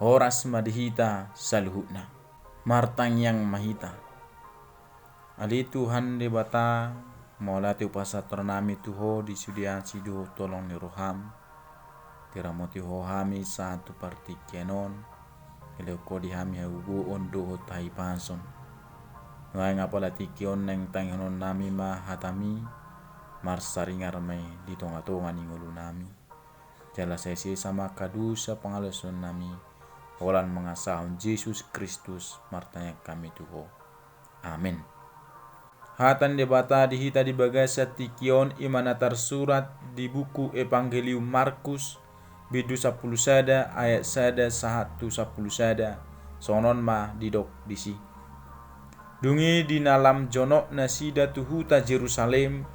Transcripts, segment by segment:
horas madihita saluhutna martang yang mahita ali Tuhan de bata molati upasa tronami tuho di sudiaci duho tolong ni roham tiramoti hohami satu partikenon ele ko di hami ugu ondo tai panson ngai ngapala tikion neng tanginon nami ma hatami marsaringar mai di tonga-tonga ni ngulu nami jala sesi sama kadusa pangalason nami holan mengasahun Yesus Kristus martanya kami tuho amin. Hatan debata dihita di bagasa tikion imana tersurat di buku Evangelium Markus bidu 10 sada ayat sada 1 10 sada sonon ma didok disi dungi di nalam jonok nasida tuhuta Jerusalem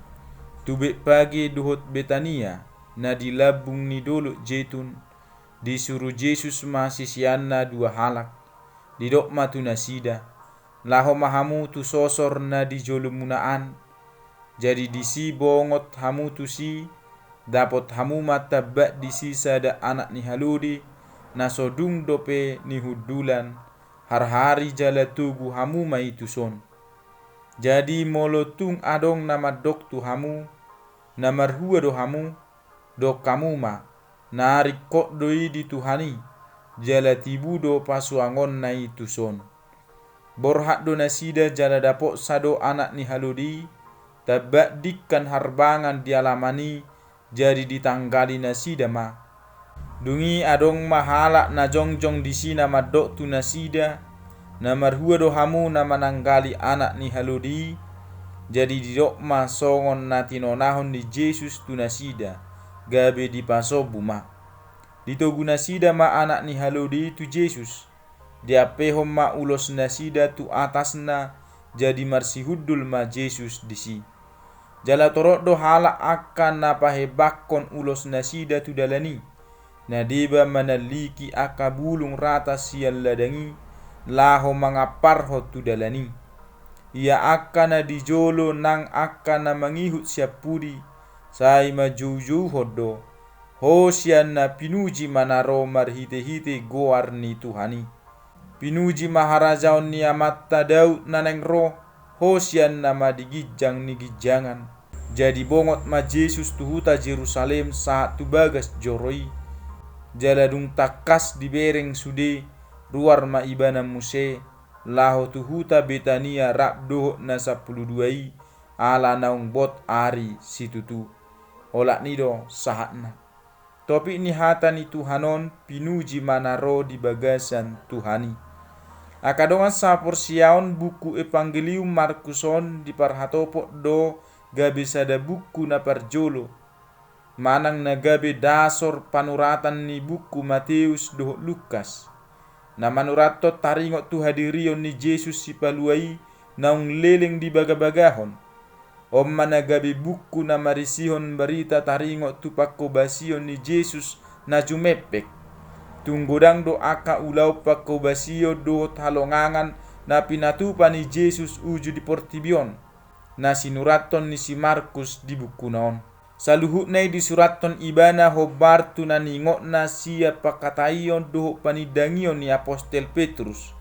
tube pagi duhut Betania na di labung ni dulu jetun disuruh Yesus masisianna dua halak didok matu nasida laho mahamu tu sosor na di jolumunaan jadi disi bongot hamu tu si dapot hamu mata bak disi sada anak ni haludi na sodung dope ni hudulan har-hari jala tugu hamu mai tuson jadi molotung adong nama dok tu hamu nama hua do hamu dok kamu ma nari kok doi di tuhani jala tibudo pasuangon nai tuson borhak do nasida jala dapok sado anak ni haludi tabak dikkan harbangan dialamani jadi ditanggali nasida ma dungi adong mahala na jongjong di sina madok tu nasida na marhua do hamu na mananggali anak ni haludi jadi didok ma songon na tinonahon di Yesus tu nasida gabe di pasobu ma ditogu nasida ma anak ni haludi tu Yesus dia pehom ma ulos nasida tu atasna jadi marsihudul ma Yesus disi jala torok do hala akan na pahebakkon ulos nasida tu dalani na deba manaliki akabulung rata sial ladangi laho mangaparho tu dalani ia akan na dijolo nang akan na mangihut siapudi sai majuju hodo hosian na pinuji manaro marhite-hite goar ni Tuhani pinuji maharajaon ni amatta Daud naneng roh hosian nama digijang ni gijangan jadi bongot ma Yesus tuhuta Jerusalem saat tu bagas joroi jaladung takas di bereng sude ruar ma ibana muse laho tuhuta Betania rap dohok na 12 ala naung bot ari situtu olak nido sahatna topi ni hatan ni Tuhanon pinuji manaro di bagasan Tuhani akadongan sapor siaon buku Evangelium Markuson di parhatopok do gabe sada buku na parjolo manang na gabe dasor panuratan ni buku Matius do Lukas na manurato taringot tu hadirion ni Yesus si paluai naung leleng di bagabagahon om mana gabe buku na marisihon berita taringot tu pakobasion ni Yesus na jumepek tunggodang do aka ulau pakobasio do talongangan na pinatupan ni Yesus uju di portibion na sinuraton ni si Markus di buku naon saluhut nai di suraton ibana hobartu na ningot na siya pakatayon do panidangion ni apostel Petrus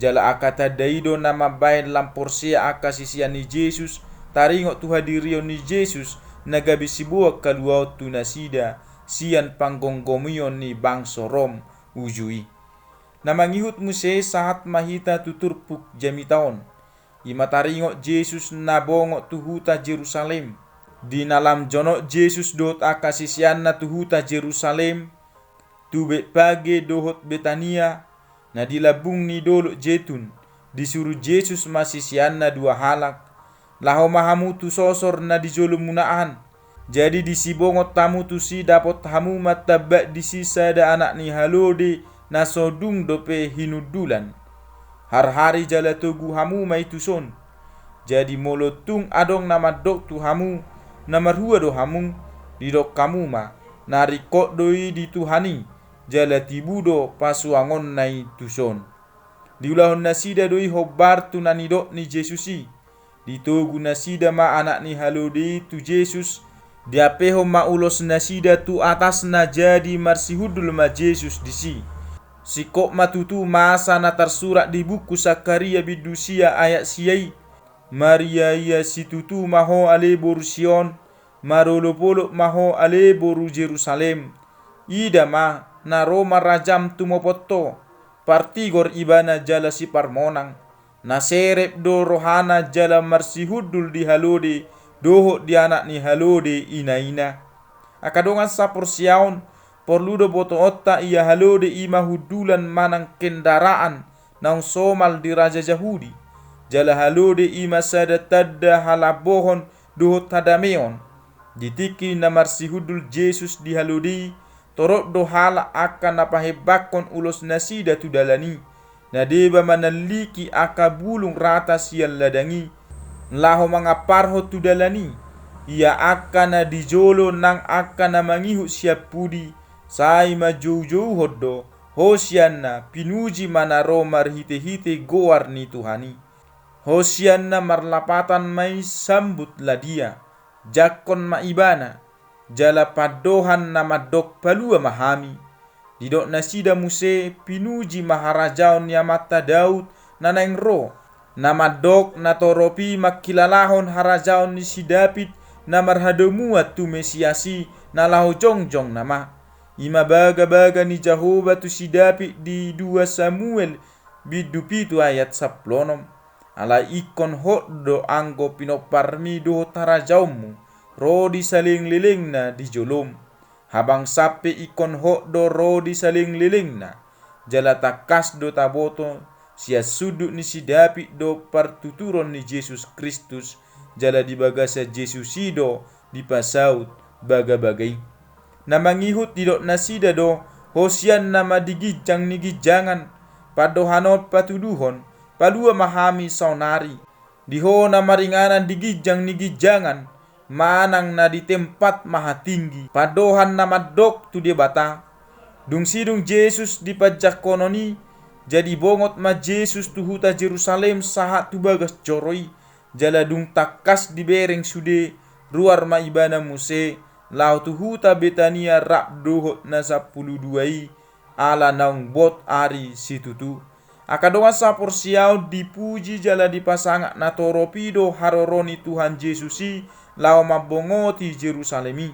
jala akata daido na mabayan lamporsia aka sisian ni Yesus taringot tu hadirion ni Yesus nagabi sibuak kaluau tu nasida sian panggonggomion ni bangso Rom ujui na mangihut muse saat mahita tuturpuk jamitaon ima taringot Yesus na bongok tuhuta Jerusalem di nalam jonok Yesus dot akasisian na tuhuta Jerusalem tube page dohot Betania na dilabung ni dolo jetun disuruh Yesus masisian na dua halak laho mahamu tu sosor na dijolumunaan jadi disibongot tamu tu si dapot hamu matabak disi sada anak ni halode na sodung dope hinudulan har-hari jala tugu hamu mai tuson jadi molotung adong nama dok tu hamu nama rua do hamu didok kamu ma narikot doi di Tuhani jala tibudo pasuangon nai tuson diulahon nasida doi hobar tu nanidok ni Yesusi ditogu nasida ma anak ni halode tu Yesus diapeho ma ulos nasida tu atas na jadi marsihudul ma Yesus disi Sikok matutu masa na tersurat di buku Sakaria bidusia ayat siai. Maria ia situtu maho ale boru Sion, marolo-polo maho ale boru Jerusalem. Ida ma na Roma rajam tumopoto, partigor ibana jala si parmonang. Na serep do rohana jala marsihudul di halode, doho di anak ni halode ina-ina. Akadongan sapor siaon, porludo boto otta ia halode ima hudulan manang kendaraan naung somal di Raja Yahudi. Jala halode ima sada tadda halabohon doho tadameon. Ditiki na marsihudul Jesus di halodi, torok do hala akan napahebakon ulos nasida tudalani. Nadeba manaliki aka bulung rata sial ladangi. Laho mangaparho tudalani. Ia akan na dijolo nang akan na mangihu siap pudi. Sai majou-jou hoddo Hosianna pinuji manaro marhite-hite goar ni Tuhani. Hosianna marlapatan mai sambut ladia. Jakon maibana jala padohan na madok palua mahami. Didok nasida muse pinuji maharajaon ya mata Daud nanaing ro. Na madok na toropi makilalahon harajaon ni si David na marhadomua tu mesiasi na lahu jongjong nama. Ima baga-baga ni Jehovah tu si David di 2 Samuel bidupitu ayat 10. Ala ikon hoddo anggo pinoparmi do tarajaumu rodi saling lilingna di jolom. Habang sape ikon hoddo rodi saling lilingna jala takas do taboto sia sudut ni si David do partuturon ni Jesus Kristus jala di bagasa Jesus sido di pasaut baga-bagai. Na mangihut didok nasida do Hosian nama digijang ni gijangan padohanot patuduhon palua mahami saunari. Diho na maringanan digijang ni gijangan manang na di tempat maha tinggi. Padohan na madok tu dia bata. Dung sidung Jesus di pajak kononi jadi bongot ma Jesus tu huta Jerusalem sahat tu bagas joroi. Jala dung takas di bereng sude ruar ma ibana muse. Lau tu huta Betania rap dohot na 12 ala naung bot ari situtu. Akadonga sapor siau dipuji jala dipasangak na toropido haroroni Tuhan Yesusi lau mabongoti Jerusalemi.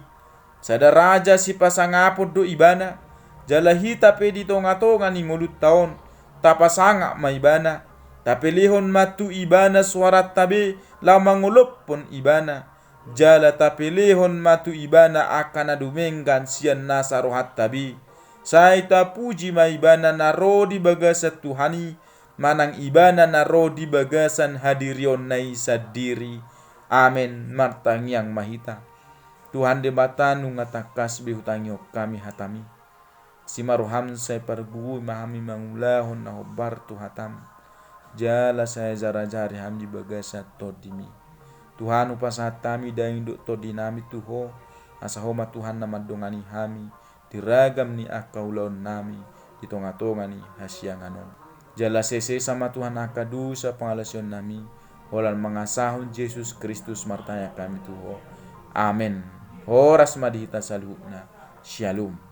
Sada raja si pasangapod do ibana jala hita pe di tonga-tonga ni ngulut taon tapasangak ma ibana. Tapelihon matu ibana suara tabe lau mangulop pon ibana. Jala tapelehon matu ibana akan adumenggan sian nasa rohat tabi. Saita puji ma ibana naro di bagasan Tuhani. Manang ibana naro di bagasan hadirion nai sadiri. Amen. Martang yang mahita. Tuhan debatan ngatakas bihutangyo kami hatami. Si maruham saya pergu mahami mangulahon na hobar tu hatam. Jala saya jara-jari ham di bagasan todimi. Tuhan upasat kami daing duk to dinami tuho asahoma Tuhan nama dongani hami diragam ni akaulaon nami di tonga-tonga ni hasianganon. Jala sese sama Tuhan akadu sa pangalasion nami holan mangasahun Yesus Kristus martaya kami tuho. Amen. Horas madihita saluhna. Shalom.